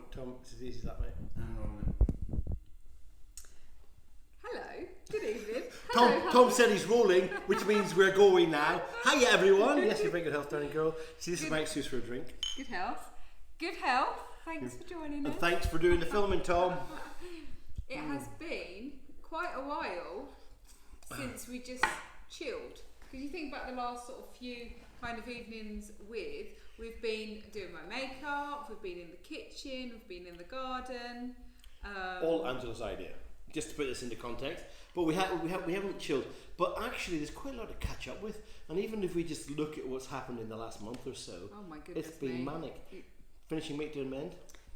Tom, it's as easy as that, mate. Hello, good evening. Tom said he's rolling, which means we're going now. Hiya, everyone. Yes, you're very good health, darling girl. See, this is my excuse for a drink. Good health. Good health. Thanks for joining us. And thanks for doing the filming, Tom. It has been quite a while since we just chilled. Because you think about the last sort of few kind of evenings we've been doing my makeup, we've been in the kitchen, we've been in the garden. All Angela's idea. Just to put this into context, but we haven't chilled. But actually, there's quite a lot to catch up with, and even if we just look at what's happened in the last month or so, oh my goodness, it's been manic. Finishing Make, Do and Mend.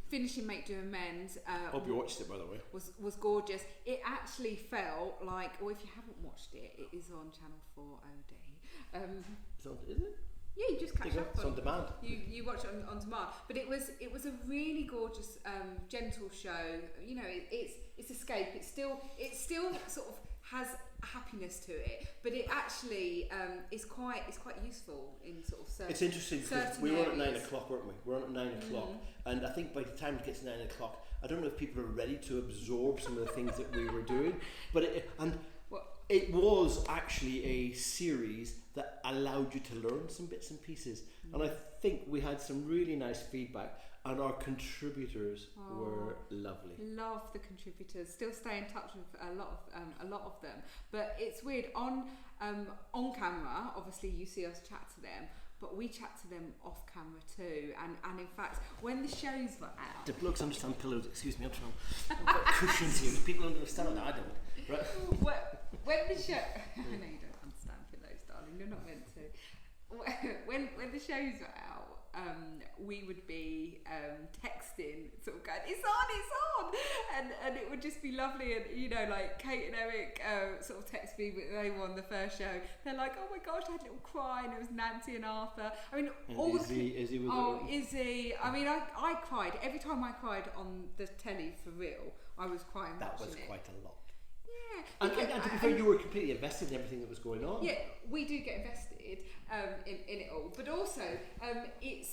Finishing Make, Do and Mend. Hope you watched it, by the way. Was gorgeous. It actually felt like, or if you haven't watched it, it is on Channel 4 OD. Is it? Yeah, you just catch up. It's on demand. You watch it on demand, but it was a really gorgeous, gentle show. You know, it's escape. It still sort of has happiness to it, but it actually is quite useful in sort of certain. It's interesting because we were on at 9 o'clock, weren't we? We're on at 9 o'clock, and I think by the time it gets to 9 o'clock, I don't know if people are ready to absorb some of the things that we were doing, but it was actually a series that allowed you to learn some bits and pieces, and I think we had some really nice feedback, and our contributors were lovely. Love the contributors. Still stay in touch with a lot of them, but it's weird on camera. Obviously, you see us chat to them, but we chat to them off camera too. And in fact, when the shows were out, the blokes understand pillows. Excuse me, I've got cushions here. People understand that. I don't. Right. When the show, I know you don't understand pillows, darling. You're not meant to. When the shows were out, we would be texting, sort of going, it's on, and it would just be lovely. And you know, like Kate and Eric sort of text me when they were on the first show. They're like, oh my gosh, I had a little cry, and it was Nancy and Arthur. I mean, and all Izzy was Izzy. I mean, I cried every time I cried on the telly for real. I was crying. That was it. quite a lot. Yeah, and to be fair, you were completely invested in everything that was going on. Yeah, we do get invested in it all, but also it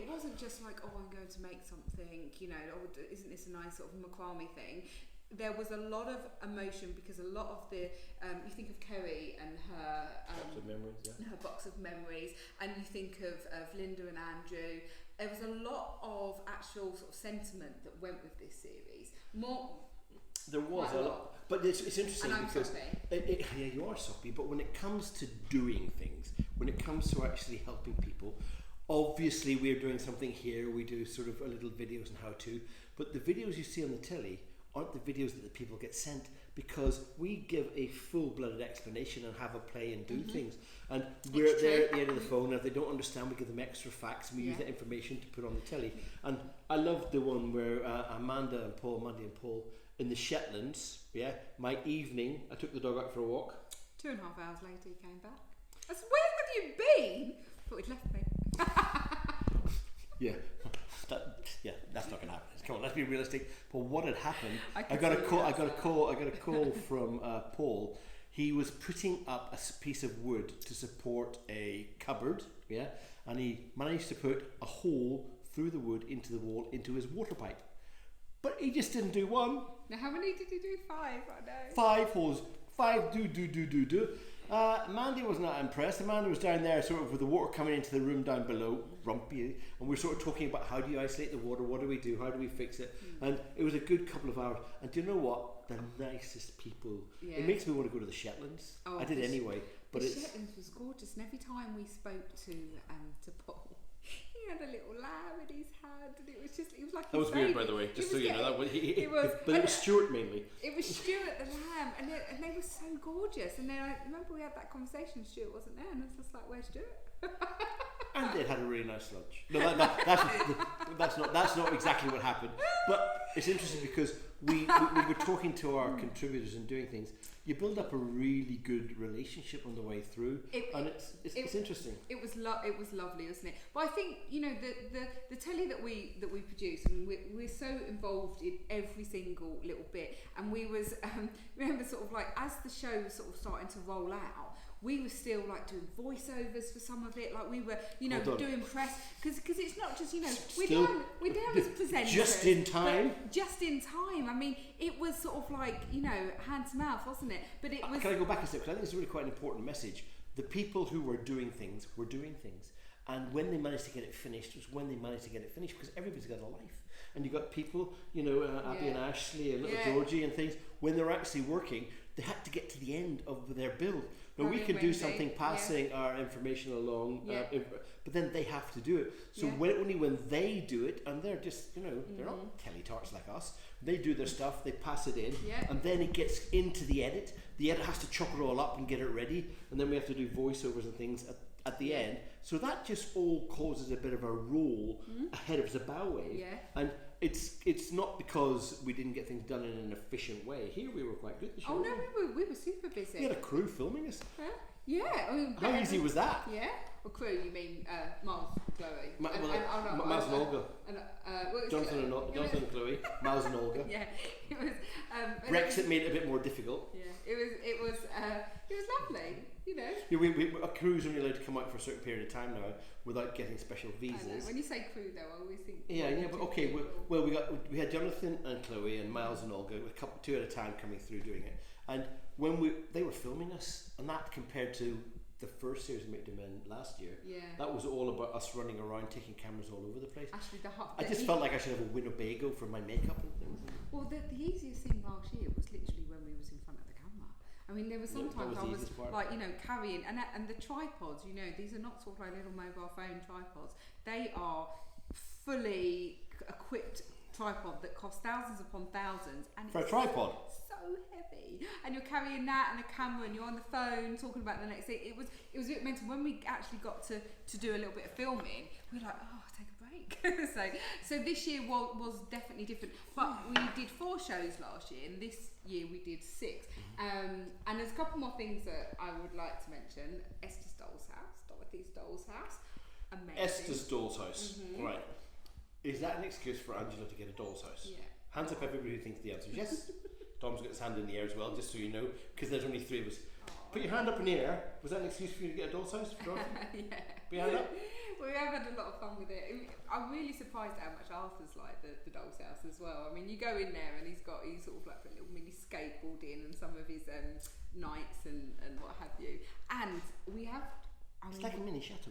wasn't just like, oh, I'm going to make something, you know, oh, isn't this a nice sort of macrame thing? There was a lot of emotion because a lot of the you think of Kerry and her box of memories, yeah. Her box of memories, and you think of Linda and Andrew. There was a lot of actual sort of sentiment that went with this series. There was a lot. But it's interesting because yeah, you are soppy, but when it comes to doing things, when it comes to actually helping people, obviously we're doing something here, we do sort of a little videos and how to, but the videos you see on the telly aren't the videos that the people get sent, because we give a full-blooded explanation and have a play and do things, and we're there at the end of the phone, and if they don't understand, we give them extra facts, and we use that information to put on the telly. And I loved the one where Mandy and Paul in the Shetlands, my evening, I took the dog out for a walk. 2.5 hours later he came back. I said, where have you been? Thought he'd left me. That's not going to happen. Come on, let's be realistic. But what had happened, I got a call from Paul. He was putting up a piece of wood to support a cupboard, and he managed to put a hole through the wood into the wall into his water pipe. But he just didn't do one. Now, how many did he do? 5, I know. 5 holes. 5 do. Mandy was not impressed. Amanda was down there sort of with the water coming into the room down below, rumpy, and we're sort of talking about how do you isolate the water, what do we do, how do we fix it, and it was a good couple of hours. And do you know what? The nicest people. Yeah. It makes me want to go to the Shetlands. I did anyway. But the Shetlands was gorgeous, and every time we spoke to Paul, he had a little lamb in his hand, and it was like that was weird, by the way. Just so you know, but it was Stuart mainly. It was Stuart the lamb, and they were so gorgeous. And then I remember we had that conversation. Stuart wasn't there, and I was just like, "Where's Stuart?" And they had a really nice lunch. No, that's not exactly what happened. But it's interesting because we were talking to our contributors and doing things. You build up a really good relationship on the way through, and it's interesting. It was lovely, wasn't it? But I think, you know, the telly that we produce, and we're so involved in every single little bit. And we was remember sort of like as the show was sort of starting to roll out, we were still like doing voiceovers for some of it. Like we were, you know, doing press because it's not just, you know, we're down as presenters. Just in time. Just in time. I mean, it was sort of like, you know, hand to mouth, wasn't it? But it was. Can I go back a step? Because I think it's really quite an important message. The people who were doing things were doing things. And when they managed to get it finished was when they managed to get it finished, because everybody's got a life. And you've got people, you know, Abby and Ashley and little Georgie and things, when they're actually working, they had to get to the end of their build. Now we can do something passing our information along, but then they have to do it. So only when they do it, and they're just, you know, they're not teletarts like us, they do their stuff, they pass it in, and then it gets into the edit. The edit has to chop it all up and get it ready, and then we have to do voiceovers and things at the end. So that just all causes a bit of a roll ahead of us, a bow wave. And it's not because we didn't get things done in an efficient way. Here we were quite good. Oh no, we were super busy. We had a crew filming us. Yeah. I mean, how easy was that? Yeah. Well, crew, you mean Miles, Chloe, Miles and Olga. Jonathan and Chloe, Miles and Olga. Yeah, it was. Brexit made it a bit more difficult. Yeah, it was lovely. You know. Yeah, our crews only allowed to come out for a certain period of time now without getting special visas. When you say crew, though, I always think. Yeah, but okay. We had Jonathan and Chloe and Miles and Olga, two at a time coming through doing it. And when they were filming us, and that compared to the first series we made them in last year, that was all about us running around taking cameras all over the place. Actually, I just felt like I should have a Winnebago for my makeup and things. Well, the easiest thing last year was literally when we was in front of the camera. I mean, there were sometimes I was like, you know, carrying and the tripods. You know, these are not sort of like little mobile phone tripods. They are fully equipped tripod that cost thousands upon thousands. And for a tripod. So heavy, and you're carrying that and a camera, and you're on the phone talking about the next thing. It was a bit mental. When we actually got to do a little bit of filming, we were like, oh, take a break. so this year was definitely different. But we did 4 shows last year, and this year we did 6. And there's a couple more things that I would like to mention. Esther's Doll's House, Dorothy's Doll's House, amazing. Esther's Doll's House, right? Is that an excuse for Angela to get a doll's house? Yeah. Hands up everybody who thinks the answer is yes. Tom's got his hand in the air as well, just so you know, because there's only 3 of us. Put your hand up in the air. Was that an excuse for you to get a doll's house? Yeah. Put your hand up. Well, we have had a lot of fun with it. I'm really surprised at how much Arthur's like the doll's house as well. I mean, you go in there and he's sort of like put a little mini skateboard in and some of his knights and what have you. And we have. It's like a mini chateau.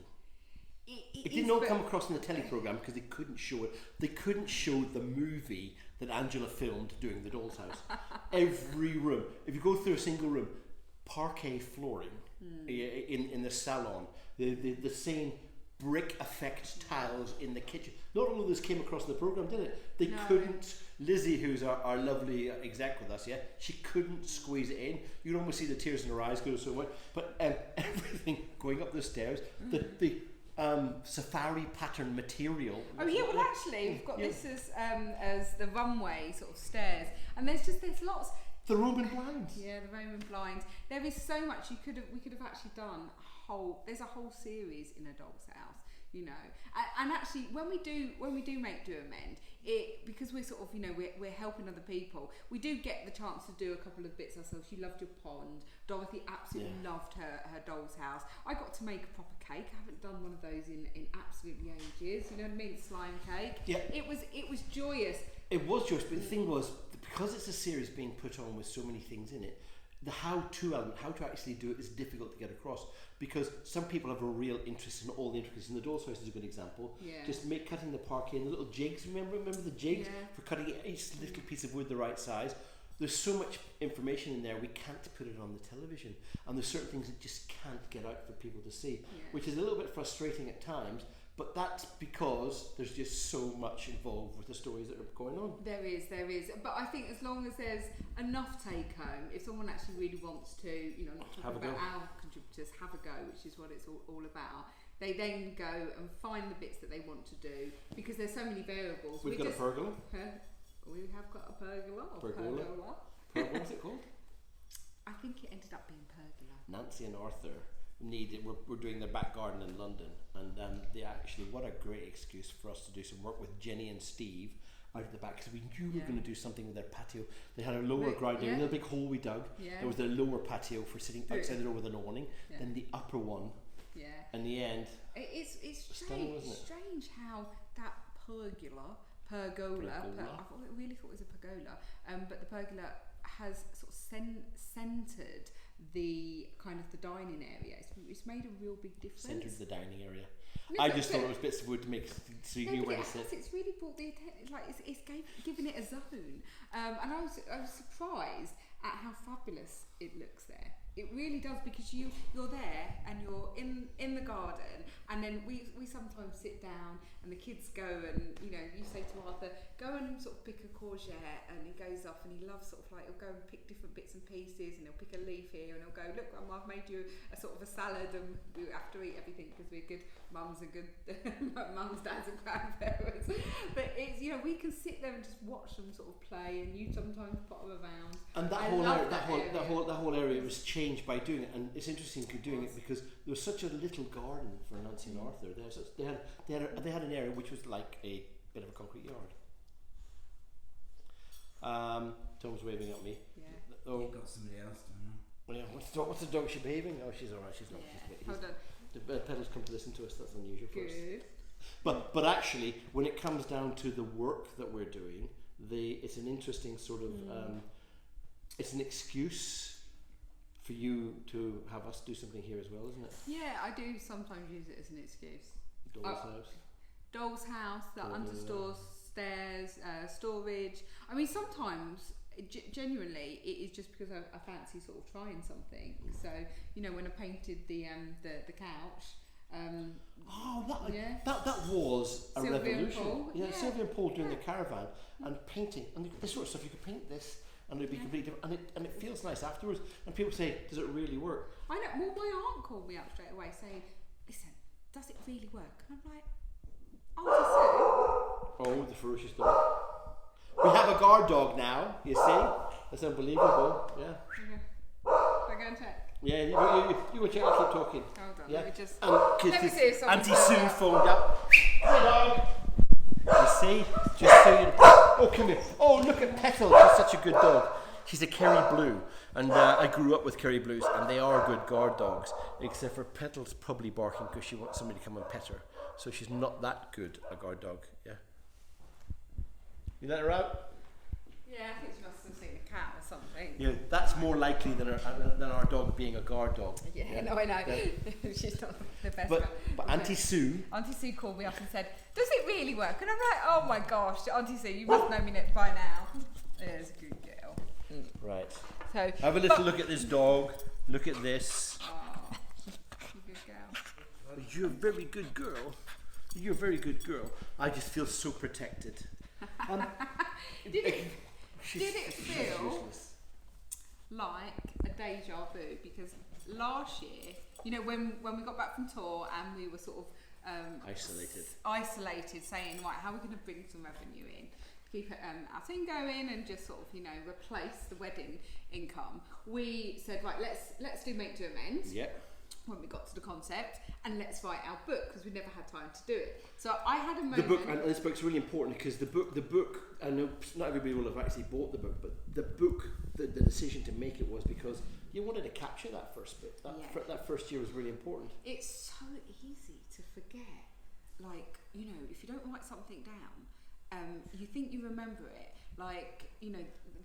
It didn't all come across in the telly programme because they couldn't show it. They couldn't show the movie that Angela filmed doing the Doll's House. Every room, if you go through a single room, parquet flooring in the salon, the same brick effect tiles in the kitchen. Not all of this came across in the programme, did it? They couldn't. Lizzie, who's our lovely exec with us, she couldn't squeeze it in. You can almost see the tears in her eyes go so much. But everything going up the stairs, the safari pattern material. Oh yeah, well actually we've got this as the runway sort of stairs, and there's lots. The Roman blinds. Yeah, the Roman blinds. There is so much we could have actually done. There's a whole series in a doll's house, you know. And actually, when we do make Do Amend, because we're sort of, you know, we're helping other people. We do get the chance to do a couple of bits ourselves. She loved your pond. Dorothy absolutely loved her doll's house. I got to make a proper cake. I haven't done one of those in absolutely ages. You know what I mean? Slime cake. Yeah. It was joyous. It was joyous, but the thing was, because it's a series being put on with so many things in it, the how-to element, how to actually do it, is difficult to get across, because some people have a real interest in all the intricacies. And the doll's house is a good example. Yeah. Just cutting the parquet and the little jigs. Remember the jigs for cutting each little piece of wood the right size. There's so much information in there, we can't put it on the television, and there's certain things that just can't get out for people to see, which is a little bit frustrating at times. But that's because there's just so much involved with the stories that are going on. There is. But I think as long as there's enough take home, if someone actually really wants to, you know, not talking about our contributors, have a go, which is what it's all about. They then go and find the bits that they want to do, because there's so many variables. We've got a pergola. We have got a pergola. Pergola. What's it called? I think it ended up being pergola. Nancy and Arthur we're doing their back garden in London, and they actually, what a great excuse for us to do some work with Jenny and Steve out at the back because we knew we Yeah. were going to do something with their patio. They had a lower Wait, ground, yeah. a little big hole we dug. Yeah. There was their lower patio for sitting outside the door with an awning. Yeah. Then the upper one. Yeah. In the end, It's stunning, strange, wasn't it? strange how that pergola, I really thought it was a pergola, but the pergola has sort of centered the kind of the dining area. It's made a real big difference. centered the dining area. No, I just thought it was bits of wood to make so you knew but where it to sit. has, it's really brought the attention, like it's given it a zone, and I was surprised at how fabulous it looks there. It really does, because you're there and you're in the garden, and then we sometimes sit down and the kids go and you say to Arthur, go and sort of pick a courgette, and he goes off and he loves sort of like he'll go and pick different bits and pieces, and he'll pick a leaf here and he'll go, look Grandma, I've made you a sort of a salad, and we have to eat everything because we're good mums and good mums, dads and grandparents. But it's we can sit there and just watch them sort of play, and you sometimes put them around. And that whole area was changed by doing it, and it's interesting doing it because there was such a little garden for Nancy and Arthur. They had an area which was like a bit of a concrete yard. Tom's waving at me. Yeah. Oh, You've got somebody else, don't you? yeah. What's the dog? Is she behaving? Oh, she's all right. She's not. Yeah. Hold on. The pedals come to listen to us. That's unusual for us. Good. But actually, when it comes down to the work that we're doing, it's an interesting sort of it's an excuse for you to have us do something here as well, isn't it? Yeah, I do sometimes use it as an excuse. Dollhouse. Doll's house, the understores, stairs, storage. I mean, sometimes genuinely it is just because I fancy sort of trying something. So when I painted the couch. That was a Sylvia revolution. And Paul. Yeah, Sylvia and Paul doing the caravan and painting and this sort of stuff. You could paint this and it'd be completely different, and it feels nice afterwards. And people say, "Does it really work?" I know. Well, my aunt called me up straight away saying, "Listen, does it really work?" And I'm like, Oh, the ferocious dog. We have a guard dog now. You see, that's unbelievable. Yeah. We're going to check. Yeah, you go check. I'll keep talking. Hold on. Yeah. Let me just. Let me see if someone's Auntie Sue turned up. phoned up. Hi, dog. You see, just so you. Oh, come here. Oh, look at Petal. She's such a good dog. She's a Kerry Blue, and I grew up with Kerry Blues, and they are good guard dogs. Except for Petal's probably barking because she wants somebody to come and pet her. So she's not that good a guard dog. Yeah. You let her out? Yeah, I think she must have seen a cat or something. Yeah, that's more likely than our dog being a guard dog. Yeah, no, I know. Yeah. She's not the best. But Auntie Sue. Auntie Sue called me up and said, "Does it really work?" And I'm like, "Oh my gosh, Auntie Sue, you must know me by now." There's a good girl. Right. So have a little look at this dog. Look at this. Oh, she's a good girl. You're a very good girl. You're a very good girl. I just feel so protected. Did it feel like a deja vu? Because last year, when we got back from tour and we were sort of isolated, saying, right, how are we going to bring some revenue in, keep our thing going, and just sort of replace the wedding income? We said, right, let's do make to amends. Yep. When we got to the concept, and let's write our book, because we never had time to do it. So I had a moment. The book, and this book's really important because the book. I know not everybody will have actually bought the book, but the book, the decision to make it was because you wanted to capture that first bit. That first year was really important. It's so easy to forget. Like if you don't write something down, you think you remember it. Like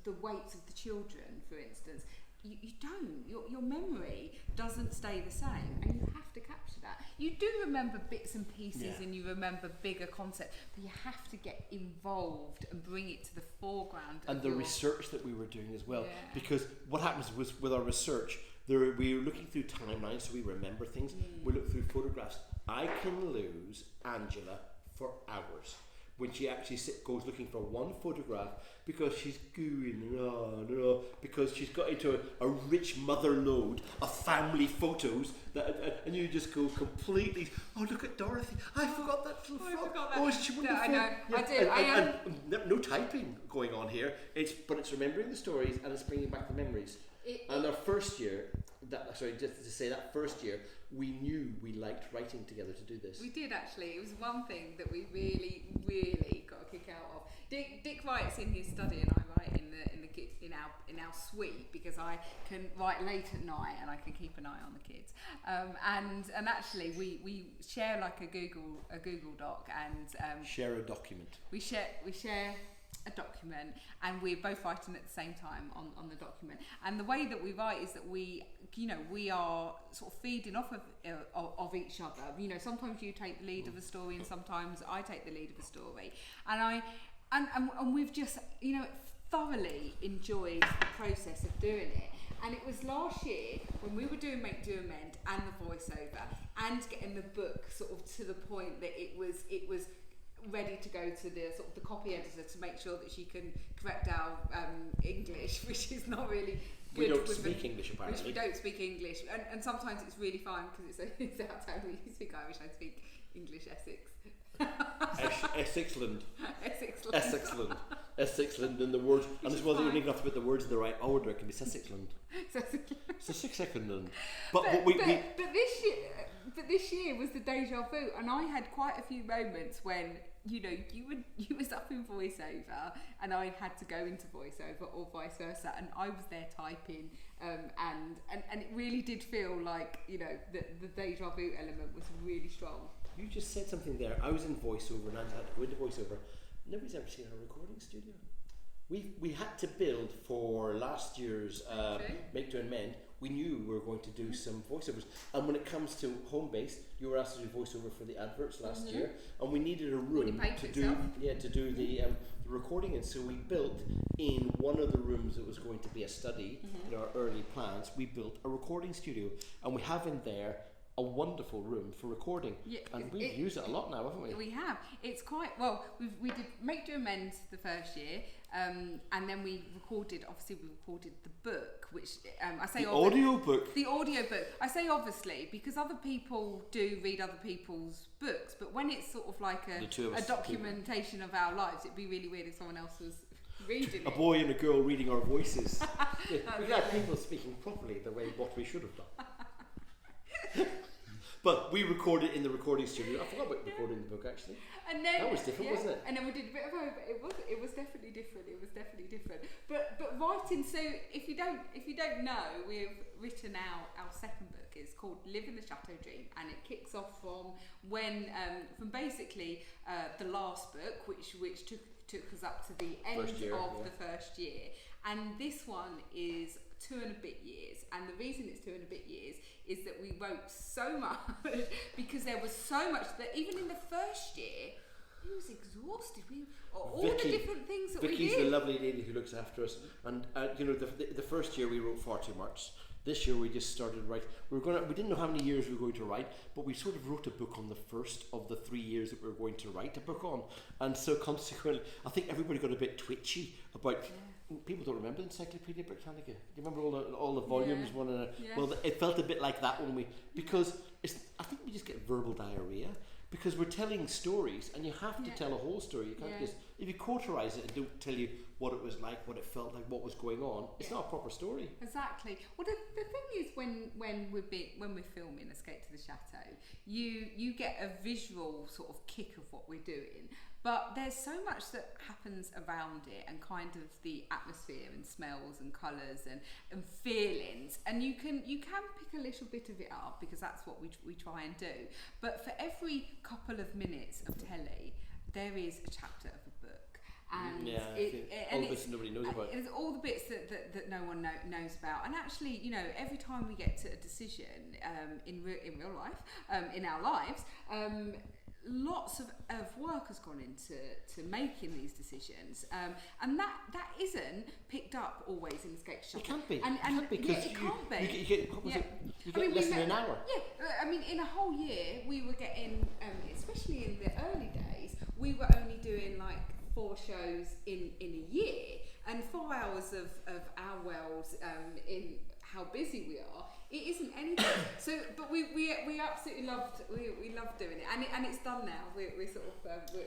the weights of the children, for instance. You don't. Your memory doesn't stay the same, and you have to capture that. You do remember bits and pieces, and you remember bigger concepts, but you have to get involved and bring it to the foreground. And the research that we were doing as well, because what happens was with our research, we were looking through timelines, so we remember things. We look through photographs. I can lose Angela for hours when she actually goes looking for one photograph because she's gooing because she's got into a rich mother lode of family photos and you just go completely, oh look at Dorothy, I forgot that little frog. I forgot that. Oh, is she wonderful? I know, Yeah. I do. And no typing going on here, but it's remembering the stories and it's bringing back the memories. And our first year, just to say that first year, we knew we liked writing together to do this. We did actually. It was one thing that we really, really got a kick out of. Dick writes in his study, and I write in our suite, because I can write late at night and I can keep an eye on the kids. And actually, we share like a Google Doc and share a document. We share a document, and we're both writing at the same time on the document. And the way that we write is that we are sort of feeding off of each other. Sometimes you take the lead of a story, and sometimes I take the lead of a story. And we've just thoroughly enjoyed the process of doing it. And it was last year when we were doing Make, Do, Amend and the voiceover, and getting the book sort of to the point that it was ready to go to the sort of the copy editor to make sure that she can correct our English, which is not really good. We don't speak English, apparently. We don't speak English, and sometimes it's really fine because it's outside. We speak Irish. I speak English Essex. Essexland, and the word, and as well, you don't even have to put the words in the right order. It can be Sessexland. But this year was the deja vu, and I had quite a few moments when you was up in voiceover and I had to go into voiceover, or vice versa, and I was there typing, and it really did feel like the deja vu element was really strong. You just said something there. I was in voiceover and I had to go into voiceover. Nobody's ever seen a recording studio. We had to build for last year's Make, Do, and Mend. We knew we were going to do some voiceovers, and when it comes to home base, you were asked to do voiceover for the adverts last year, and we needed a room to do the recording, and so we built in one of the rooms that was going to be a study in our early plans. We built a recording studio, and we have in there a wonderful room for recording, and we've used it a lot now, haven't we? We have. It's quite well. We did Make, Do, Amend the first year, and then we recorded. Obviously, we recorded the book, which I say the audio book. The audio book. I say obviously because other people do read other people's books, but when it's sort of like a documentation of our lives, it'd be really weird if someone else was reading a boy and a girl reading our voices. We could have people speaking properly the way what we should have done. But we recorded in the recording studio. I forgot about recording the book actually. And then, that was different, wasn't it? And then we did a bit of it was definitely different. But writing. So if you don't know, we've written out our second book. It's called Live in the Chateau Dream, and it kicks off from from basically the last book, which took us up to the end of the first year, and this one is 2 and a bit years. And the reason it's 2 and a bit years is that we wrote so much because there was so much that even in the first year it was exhausted. All the different things that we did. Vicky's the lovely lady who looks after us, and the first year we wrote far too much. This year we just started writing. We didn't know how many years we were going to write, but we sort of wrote a book on the first of the 3 years that we were going to write a book on, and so consequently I think everybody got a bit twitchy about. People don't remember Encyclopedia Britannica. Do you remember all the volumes? Well, it felt a bit like that when because I think we just get verbal diarrhea because we're telling stories, and you have to tell a whole story. You can't just, if you cauterize it and don't tell you what it was like, what it felt like, what was going on, it's not a proper story. Exactly. Well, the thing is, when we're filming Escape to the Chateau, you get a visual sort of kick of what we're doing. But there's so much that happens around it, and kind of the atmosphere and smells and colours and feelings, and you can pick a little bit of it up because that's what we try and do. But for every couple of minutes of telly, there is a chapter of a book, and all the bits nobody knows about. It's all the bits that no one knows about. And actually, every time we get to a decision in real life, in our lives. Lots of work has gone into making these decisions, and that isn't picked up always in Escape to Chateau. It can't be. Because it can't be. You get less than an hour. Yeah, I mean, in a whole year, we were getting, especially in the early days, we were only doing like 4 shows in a year, and 4 hours of our worlds in how busy we are. It isn't anything. So, but we absolutely loved doing it, and it's done now. We're sort of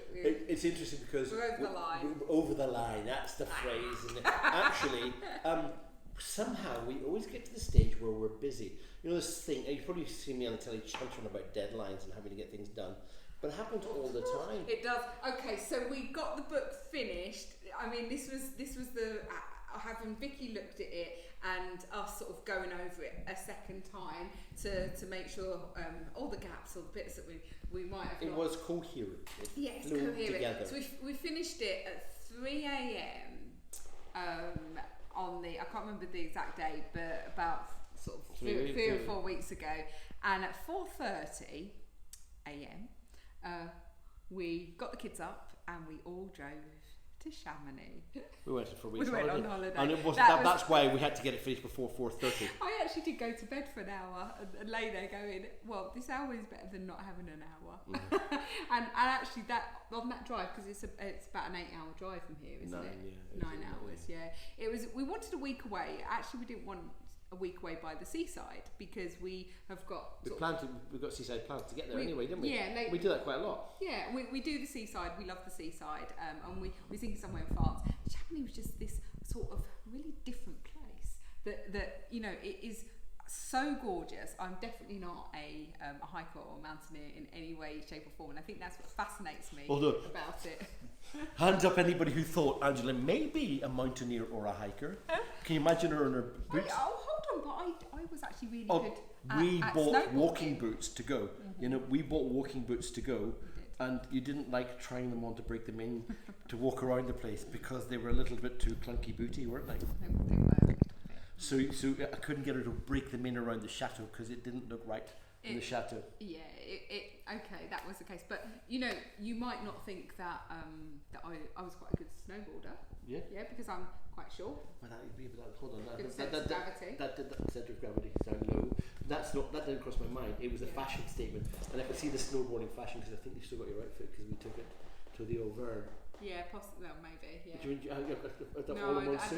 it's interesting because we're over the line. We're over the line. That's the phrase. And actually, somehow we always get to the stage where we're busy. You know this thing, you've probably seen me on the telly chuntering about deadlines and having to get things done. But it happens all the time. It does. Okay, so we got the book finished. I mean, this was the having Vicky looked at it and us sort of going over it a second time to make sure all the gaps or the bits that we might have. It was coherent. Yes, flew coherent. together. So we finished it at 3 a.m. On the, I can't remember the exact date, but about sort of three or 4 weeks ago, and at 4:30 a.m. We got the kids up and we all drove to Chamonix. We went for a week's holiday. holiday. On holiday. And it was, that's why we had to get it finished before 4:30. I actually did go to bed for an hour and lay there going, well, this hour is better than not having an hour. Mm. and actually that on that drive, because it's about an 8-hour drive from here, isn't it? Yeah, 9 hours, yeah. It was. We wanted a week away. Actually, we didn't want a week away by the seaside because we have got. We've got seaside plans to get there anyway, didn't we? Yeah, we do that quite a lot. Yeah, we do the seaside. We love the seaside, and we thinking somewhere in France. Chamonix was just this sort of really different place that you know it is so gorgeous. I'm definitely not a hiker or a mountaineer in any way, shape or form, and I think that's what fascinates me about it. Hands up anybody who thought Angela may be a mountaineer or a hiker. Can you imagine her in her boots? Hold on, but I was actually really good we at bought walking boots to go. Mm-hmm. You know, we bought walking boots to go, and you didn't like trying them on to break them in to walk around the place because they were a little bit too clunky booty, weren't they? They were. So I couldn't get her to break them in around the chateau because it didn't look right in the chateau. Yeah, okay, that was the case. But you know, you might not think that that I was quite a good snowboarder. Yeah. Yeah, because I'm quite short. Well, hold on. Good centre of gravity. That centre of gravity down low. That didn't cross my mind. It was a fashion statement, and I could see the snowboarding fashion because I think you still got your outfit because we took it to the Auvergne. Yeah, possibly. Well, maybe. Yeah. I did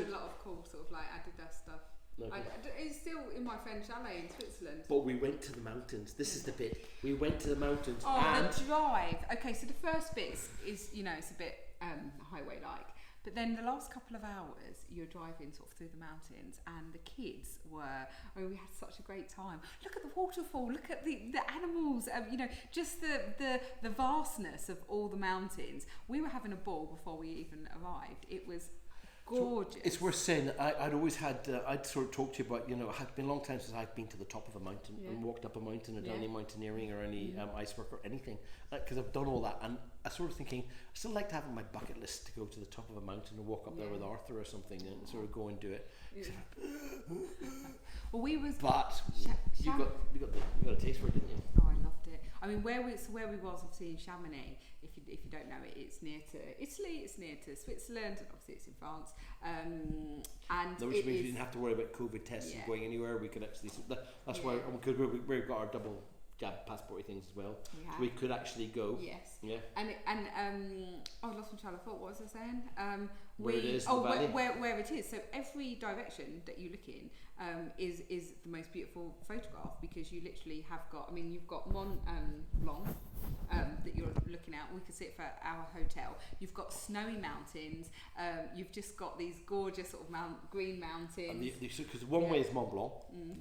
a lot of cool sort of like Adidas stuff. Okay. It's still in my friend's chalet in Switzerland. But we went to the mountains. This is the bit. We went to the mountains. Oh, and the drive. Okay, so the first bit is you know, it's a bit highway-like. But then the last couple of hours, you're driving sort of through the mountains, and the kids were. I mean, we had such a great time. Look at the waterfall. Look at the animals. You know, just the vastness of all the mountains. We were having a ball before we even arrived. It was gorgeous. So it's worth saying I'd always had I'd sort of talked to you about, you know, it had been a long time since I'd been to the top of a mountain and walked up a mountain or done any mountaineering or any ice work or anything, because I've done all that, and I sort of thinking I still like to have on my bucket list to go to the top of a mountain and walk up there with Arthur or something and sort of go and do it. Well, we was you got a taste for it, didn't you? Oh, I loved it. I mean, where we was obviously in Chamonix. If you don't know it, it's near to Italy, it's near to Switzerland, and obviously it's in France. And which means we didn't have to worry about COVID tests and going anywhere. We could actually. That's why, because we've got our double jab passporty things as well. So we could actually go. Yes. Yeah. And I lost my train of thought. What was I saying? Where it is. Where it is. So every direction that you look in is the most beautiful photograph, because you literally have got. I mean, you've got Mont Blanc. That you're looking at, we could see it for our hotel. You've got snowy mountains. You've just got these gorgeous sort of green mountains. Because one way is Mont Blanc,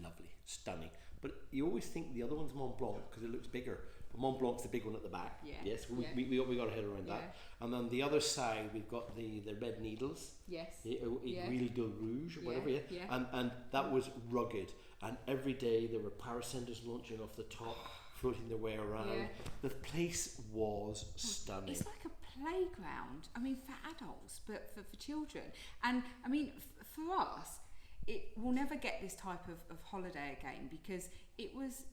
lovely, stunning. But you always think the other one's Mont Blanc because it looks bigger. But Mont Blanc's the big one at the back. Yeah. Yes, we got our head around that. And then the other side, we've got the Red Needles. Yes. Really de Rouge, or whatever. Yeah. And that was rugged. And every day there were parasenders launching off the top, floating their way around. Yeah. The place was stunning. It's like a playground. I mean, for adults, but for children. And I mean, for us, we'll never get this type of holiday again, because it was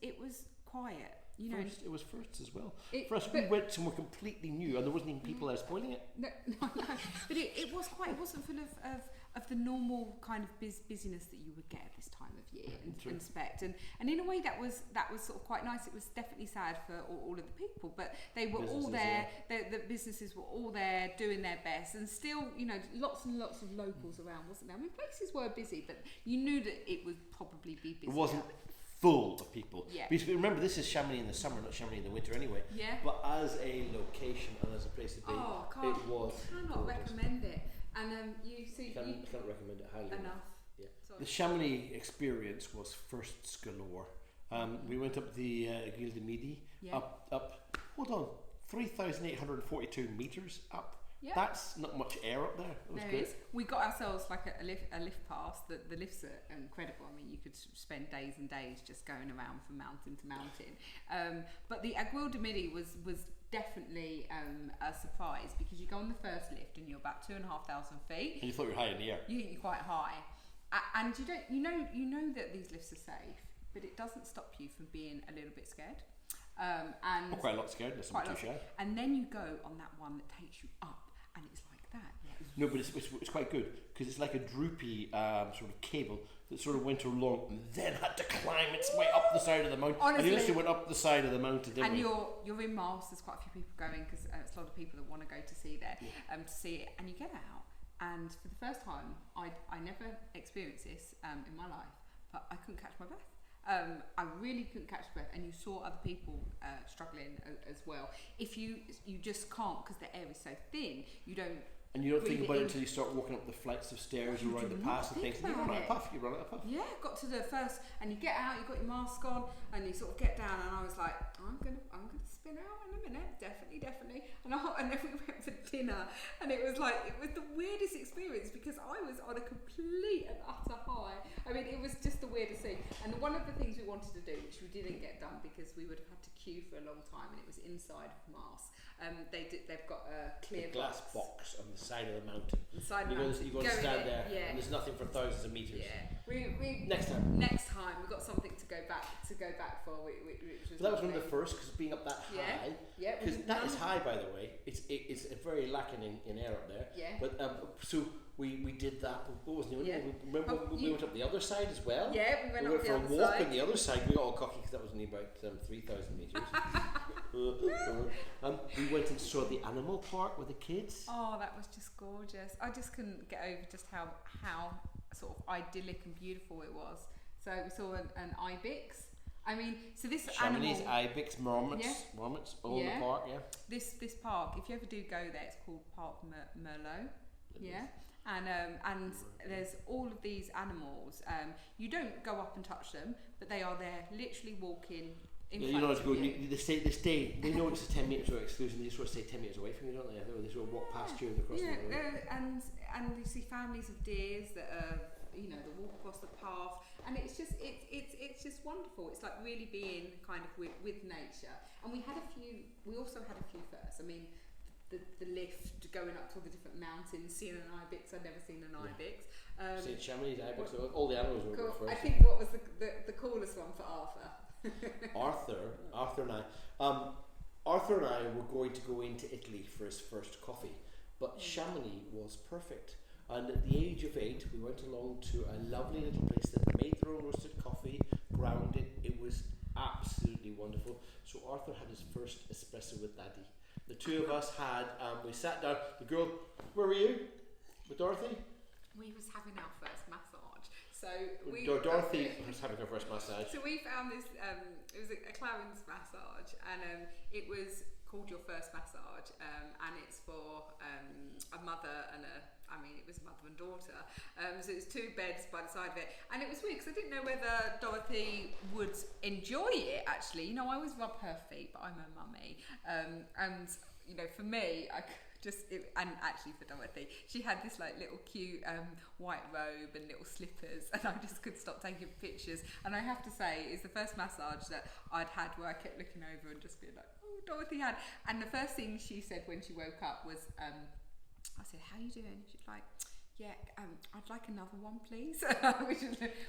quiet. You know, it was first as well. For us, we went somewhere completely new, and there wasn't even people there spoiling it. No. But it was quiet. It wasn't full of the normal kind of busyness that you would get at this time of year and expect. And in a way, that was sort of quite nice. It was definitely sad for all of the people, but they were all there. The businesses were all there doing their best, and still, you know, lots and lots of locals around, wasn't there? I mean, places were busy, but you knew that it would probably be busy. It wasn't full of people. Yeah. Because remember, this is Chamonix in the summer, not Chamonix in the winter anyway. Yeah. But as a location and as a place to be, cannot recommend it. And you can't recommend it highly enough. Yeah. The Chamonix experience was firsts galore. We went up the Aiguille de Midi, up, hold on, 3,842 metres up. Yeah. That's not much air up there. It was good. We got ourselves like a lift pass. The lifts are incredible. I mean, you could spend days and days just going around from mountain to mountain. But the Aiguille de Midi was definitely a surprise, because you go on the first lift and you're about 2,500 feet. And you thought you were high in the air. You're quite high, and you know that these lifts are safe, but it doesn't stop you from being a little bit scared. And quite a lot scared. That's not too shy. And then you go on that one that takes you up. And it's like that. No, but it's quite good, because it's like a droopy sort of cable that sort of went along and then had to climb its way up the side of the mountain. Honestly, and you literally went up the side of the mountain, didn't you? And you're in Mars. There's quite a few people going, because it's a lot of people that want to go to see there, to see it. And you get out, and for the first time, I never experienced this in my life, but I couldn't catch my breath. I really couldn't catch breath, and you saw other people struggling as well. If you just can't, because the air is so thin, you don't. And you don't think about it until you start walking up the flights of stairs around the pass and things. You run out of puff. Yeah, got to the first, and you get out. You got your mask on, and you sort of get down. And I was like, I'm gonna spin out in a minute, definitely. And then we went for dinner, and it was the weirdest experience, because I was on a complete and utter high. I mean, it was just the weirdest thing. And one of the things we wanted to do, which we didn't get done because we would have had to queue for a long time, and it was inside of Mars. They've got a clear glass box on the side of the mountain. You go to stand there, and there's nothing for thousands of meters. Yeah. Next time we've got something to go back for. Which was that was one of the first, because being up that high. Yeah. Because that is high, by the way. It's very lacking in air up there. Yeah. But so we did that. What was the Remember we went up the other side as well? Yeah, we went up the other side. For a walk on the other side. We got all cocky, because that was only about 3,000 meters. We went and saw the animal park with the kids. Oh, that was just gorgeous. I just couldn't get over just how sort of idyllic and beautiful it was. So we saw an ibex. I mean, so this Chamonix, animal, ibex, marmots, all in the park. Yeah. This park, if you ever do go there, it's called Park Merlot. Yeah. And there's all of these animals. You don't go up and touch them, but they are there, literally walking. You know it's good. They stay. They know it's a 10 metres exclusion. They just sort of stay 10 metres away from you, don't they? They sort of walk past you and across the road. And you see families of deers that are, that walk across the path, and it's just wonderful. It's like really being kind of with nature. And we also had a few firsts. I mean, the lift going up to all the different mountains, seeing an ibex. I'd never seen an ibex. Seen Chamonix, ibex. All the animals were cool. first. I think what was the coolest one for Arthur. Arthur and I were going to go into Italy for his first coffee, but Chamonix was perfect. And at the age of 8, we went along to a lovely little place that made their own roasted coffee, ground it. It was absolutely wonderful. So Arthur had his first espresso with Daddy. The two of us had, we sat down. The girl, where were you? With Dorothy? We was having our first massage. So Dorothy was having her first massage. So we found this. It was a Clarence massage, and it was called Your First Massage, and it's for a mother and it was mother and daughter. So it's 2 beds by the side of it, and it was weird because I didn't know whether Dorothy would enjoy it. Actually, I always rub her feet, but I'm her mummy, and for me, and actually for Dorothy, she had this little cute white robe and little slippers, and I just couldn't stop taking pictures. And I have to say, it's the first massage that I'd had where I kept looking over and just being like, oh, Dorothy had. And the first thing she said when she woke up was, I said, how are you doing? She's like, yeah, I'd like another one, please.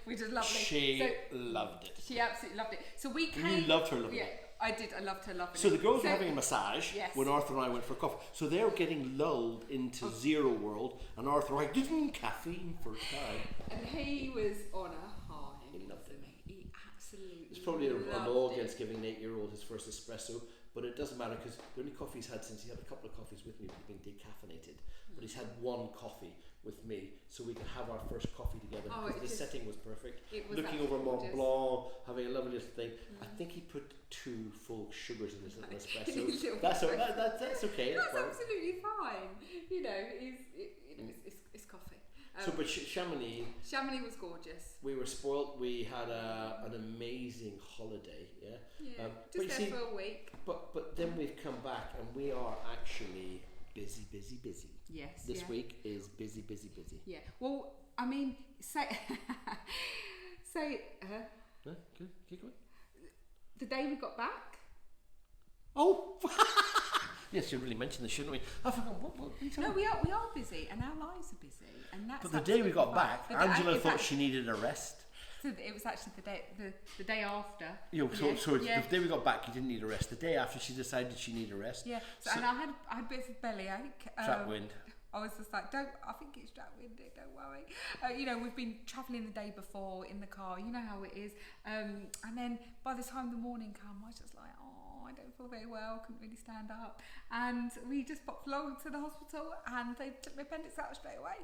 which is lovely. She loved it. She absolutely loved it. So we came. You loved her loving it. Yeah, I did. I loved her loving it. So the girls were having a massage when Arthur and I went for coffee. So they were getting lulled into zero world, and Arthur like, caffeine for time. And he was on a high. He loved it. He absolutely. It's probably a law against giving an 8-year-old his first espresso. But it doesn't matter, because the only coffee he's had since he had a couple of coffees with me have been decaffeinated. But he's had 1 coffee with me, so we could have our first coffee together. Because the setting was perfect. Looking over Mont Blanc, having a lovely little thing. I think he put 2 full sugars in his little espresso. That's okay. That's absolutely fine. It's coffee. But Chamonix was gorgeous. We were spoilt. We had an amazing holiday. Yeah. Just there for a week. But then we've come back and we are actually busy. Yes. This week is busy. Yeah. Well, I mean, say. Good. Keep going. The day we got back. Oh. Yes, you really mentioned this, shouldn't we? I forgot. What no, we are busy, and our lives are busy, and that's. But the day we got back, Angela thought she needed a rest. So it was actually the day after. The day we got back, you didn't need a rest. The day after, she decided she needed a rest. Yeah. And I had a bit of a bellyache. Trap wind. I was just like, I think it's trap wind. Don't worry. We've been travelling the day before in the car. You know how it is. And then by the time the morning came, I was just like, I don't feel very well, couldn't really stand up, and we just popped along to the hospital and they took my appendix out straight away.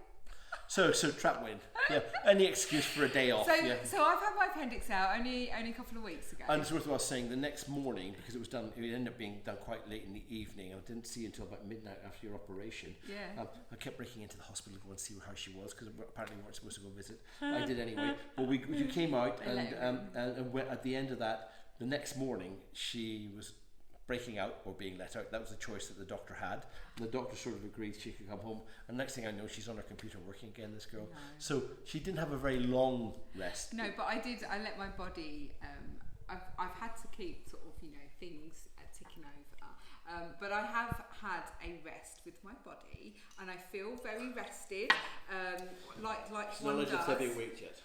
So trap wind. Yeah. Any excuse for a day off. So I've had my appendix out only a couple of weeks ago. And it's worthwhile saying the next morning, because it ended up being done quite late in the evening, and I didn't see you until about midnight after your operation. Yeah. I kept breaking into the hospital to go and see how she was, because apparently we weren't supposed to go visit. I did anyway. But you came out and at the end of that, the next morning she was breaking out or being let out. That was the choice that the doctor had, and the doctor sort of agreed she could come home, and next thing I know, she's on her computer working again, this girl. No. So she didn't have a very long rest. No, but I let my body, I've had to keep sort of things ticking over, but I have had a rest with my body, and I feel very rested, like She's one does. Not allowed to lift heavy weights yet.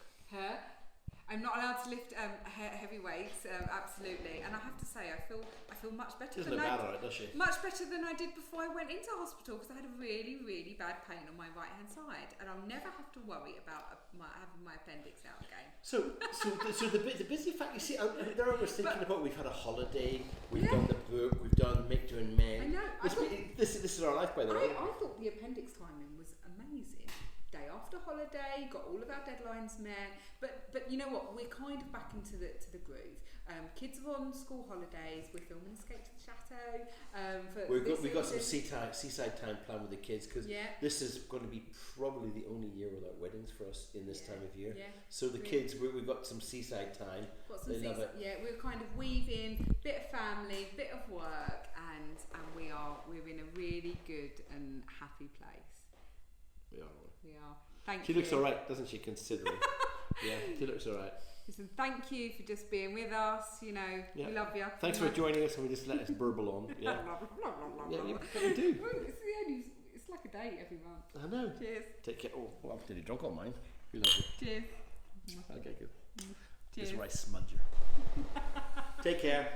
I'm not allowed to lift heavy weights, absolutely, and I have to say I feel much better. She doesn't look bad, right, does she? Much better than I did before I went into hospital, because I had a really, really bad pain on my right hand side, and I'll never have to worry about having my appendix out again. So the busy fact, you see, there I was thinking about, we've had a holiday, we've done the book, we've done Make Doing Men. I know. This is our life, by the way. I thought the appendix timing was amazing. Day after holiday, got all of our deadlines met, but you know what? We're kind of back into the groove. Kids are on school holidays. We're filming Escape to the Chateau. We've got some seaside time planned with the kids, because this is going to be probably the only year without weddings for us in this time of year. Yeah. So the kids, we've got some seaside time. They love it. Yeah, we're kind of weaving bit of family, bit of work, and we're in a really good and happy place. We are. Thank you. She looks alright, doesn't she, considering? Yeah, she looks alright. Listen, thank you for just being with us. We love you. Thanks for joining us, and we just let us burble on. Yeah. We do. It's like a date every month. I know. Cheers. Take care. Oh, well, I'm pretty drunk on mine. We love you. Cheers. Okay, good. Cheers. Just right smudger. Take care.